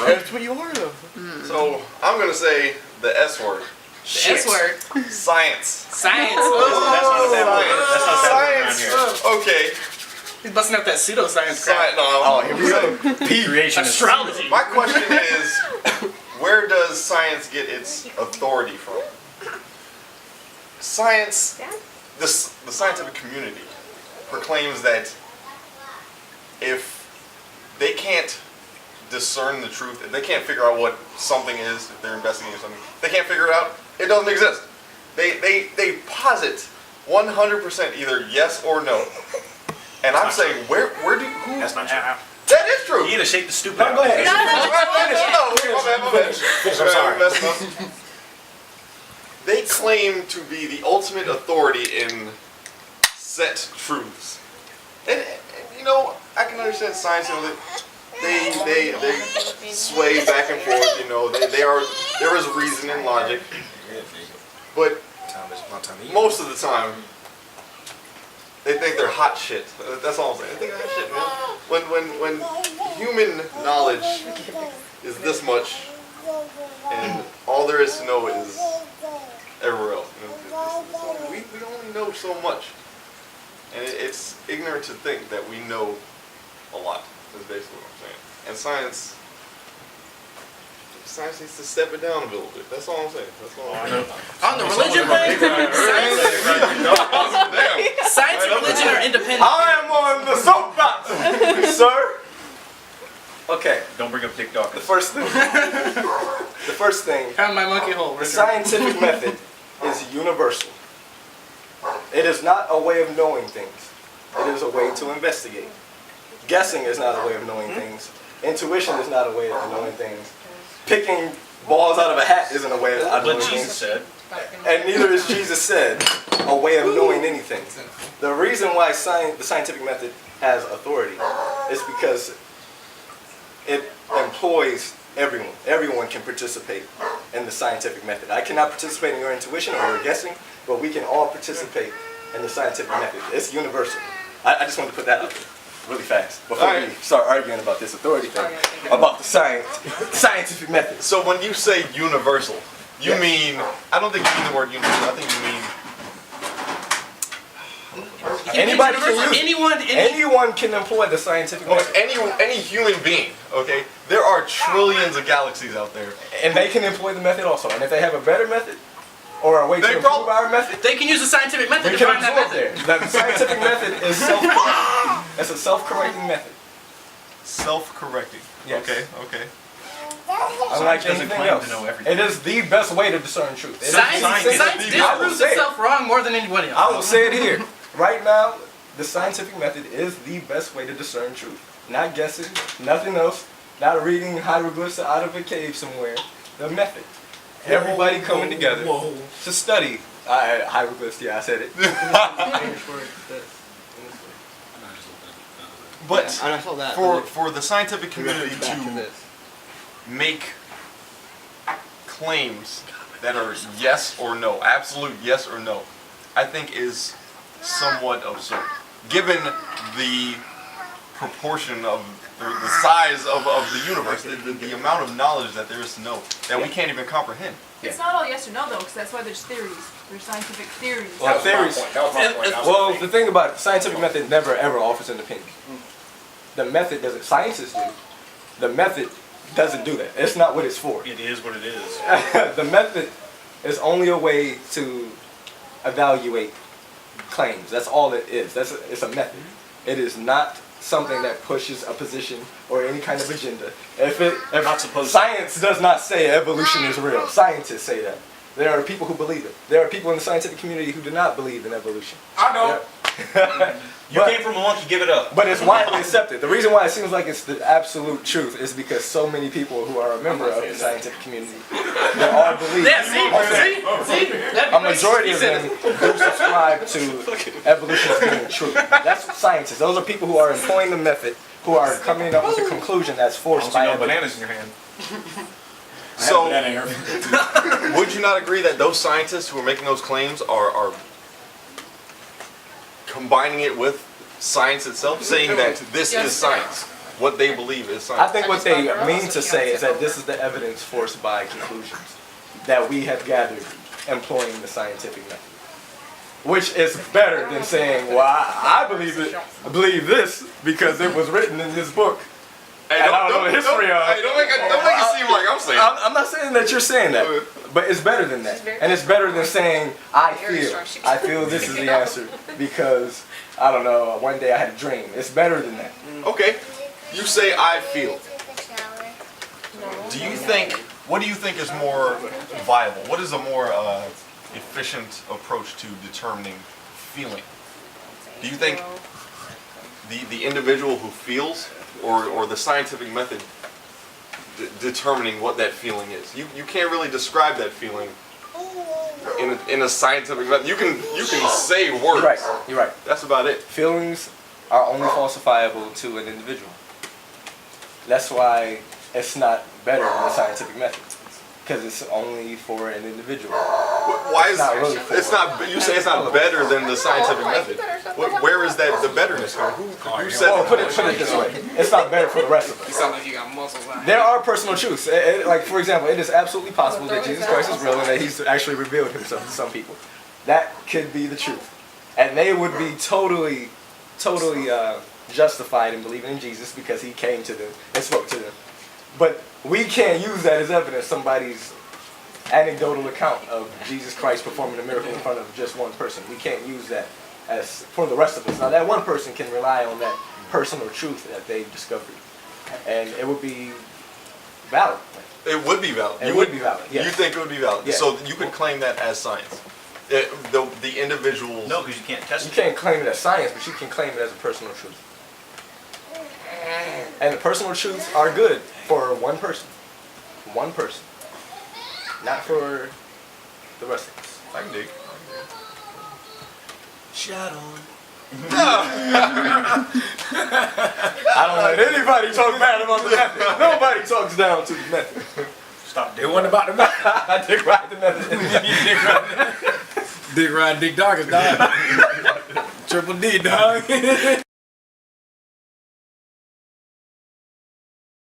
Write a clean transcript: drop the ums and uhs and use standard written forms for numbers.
bro. That's what you are, though. So I'm gonna say the S word. The S word. Science. Science. That's not a bad word. That's not a bad word around Science. here. Okay. He's busting up that pseudoscience crap. No. Oh, here we go. Creation. Astrology. My question is, where does science get its authority from? Science, the scientific community proclaims that if they can't discern the truth, if they can't figure out what something is, if they're investigating something, they can't figure it out, it doesn't exist. They posit 100% either yes or no. And I'm saying, who? That's not true. That is true. You need to shake the stupid No, out. go ahead. No, my bad. I'm sorry. They claim to be the ultimate authority in set truths. And you know, I can understand science, you know, they sway back and forth, you know, there is reason and logic. But most of the time, they think they're hot shit. That's all I'm saying. They think they're hot shit, man. When human knowledge is this much, and all there is to know is everywhere else. You know, we only know so much, and it's ignorant to think that we know a lot. That's basically what I'm saying. And science needs to step it down a little bit. That's all I'm saying. That's all I'm saying. On the religion thing, science and religion are independent. I am on the soapbox, sir. Okay, Don't bring up Dick Dawkins. the first thing, Found my monkey hole. the scientific method is universal. It is not a way of knowing things. It is a way to investigate. Guessing is not a way of knowing things. Intuition is not a way of knowing things. Picking balls out of a hat isn't a way of knowing What things. Jesus said. And neither is Jesus said a way of knowing anything. The reason why the scientific method has authority is because it employs everyone. Everyone can participate in the scientific method. I cannot participate in your intuition or your guessing, but we can all participate in the scientific method. It's universal. I just wanted to put that out there really fast before we start arguing about this authority thing, about the scientific method. So when you say universal, you mean, I don't think you mean the word universal, I think you mean Anybody can use Anyone, anyone can employ the scientific method. any human being, okay? There are trillions of galaxies out there. And they can employ the method also. And if they have a better method, or a way to improve our method, they can use the scientific method we to can find that absorb method. there. The scientific method is it's a self-correcting method. Self-correcting. Yes. Okay. Unlike doesn't anything claim else. to know everything. It is the best way to discern truth. It is Science the disproves say it. itself wrong more than anybody else. I will say it here. Right now, the scientific method is the best way to discern truth. Not guessing, nothing else, not reading hieroglyphs out of a cave somewhere. The method. Everybody coming together to study hieroglyphs. Yeah, I said it. But I saw that. for the scientific community to make claims that are yes or no, absolute yes or no, I think is somewhat absurd. Given the proportion of the size of the universe, the amount of knowledge that there is to know that we can't even comprehend. It's not all yes or no though, because that's why there's theories. There's scientific theories. Well, theories. Well, the thing about it, the scientific method never ever offers an opinion. The method doesn't. Scientists do. The method doesn't do that. It's not what it's for. It is what it is. The method is only a way to evaluate claims. That's all it is. It's a method. It is not something that pushes a position or any kind of agenda. If Not supposed to. science does not say evolution is real, scientists say that. There are people who believe it. There are people in the scientific community who do not believe in evolution. I know. You But- came from a monkey, give it up. But it's widely accepted. The reason why it seems like it's the absolute truth is because so many people who are a member of the scientific community, they all believe. Yeah, see? A majority of them do subscribe to evolution as being true. That's scientists. Those are people who are employing the method, who are coming up with a conclusion that's forced by evidence. Bananas in your hand. So, would you not agree that those scientists who are making those claims are combining it with science itself, saying that this is science? what they believe is I science. think what they mean to say is that this is the evidence forced by conclusions that we have gathered employing the scientific method. Which is better than saying, well, I believe it. I believe this because it was written in this book. Hey, And I don't know the history of it. Hey, don't make it seem like I'm saying. I'm not saying that you're saying that, but it's better than that. And it's better than saying, I feel this is the answer because, I don't know, one day I had a dream. It's better than that. Okay, you say I feel. Do you think? What do you think is more viable? What is a more efficient approach to determining feeling? Do you think the individual who feels, or the scientific method determining what that feeling is? You can't really describe that feeling in a scientific method. You can say words. You're right. That's about it. Feelings are only falsifiable to an individual. That's why it's not better than the scientific method. Because it's only for an individual. Why is not really for- it's not? You say it's not better than the scientific method. Where is that the betterness from? Who said Well, that? put it this way. It's not better for the rest of You us. sound like you got muscles on. There are personal truths. Like, for example, it is absolutely possible that Jesus Christ is real and that he's actually revealed himself to some people. That could be the truth. And they would be totally justified in believing in Jesus because he came to them and spoke to them. But we can't use that as evidence, somebody's anecdotal account of Jesus Christ performing a miracle in front of just one person. We can't use that as for the rest of us. Now, that one person can rely on that personal truth that they've discovered. And it would be valid. It would be valid. It would be valid, yes. You think it would be valid? Yeah. So you could claim that as science. The individuals. No, because you can't test You it. can't claim it as science, but you can claim it as a personal truth. And the personal truths are good for one person. One person. Not for the rest of us. I can dig. Shut on. I don't let anybody talk bad about the method. Nobody talks down to the method. Stop It wasn't about the method. I dick ride the method. Dick ride, dick dog is dog. Triple D, dog.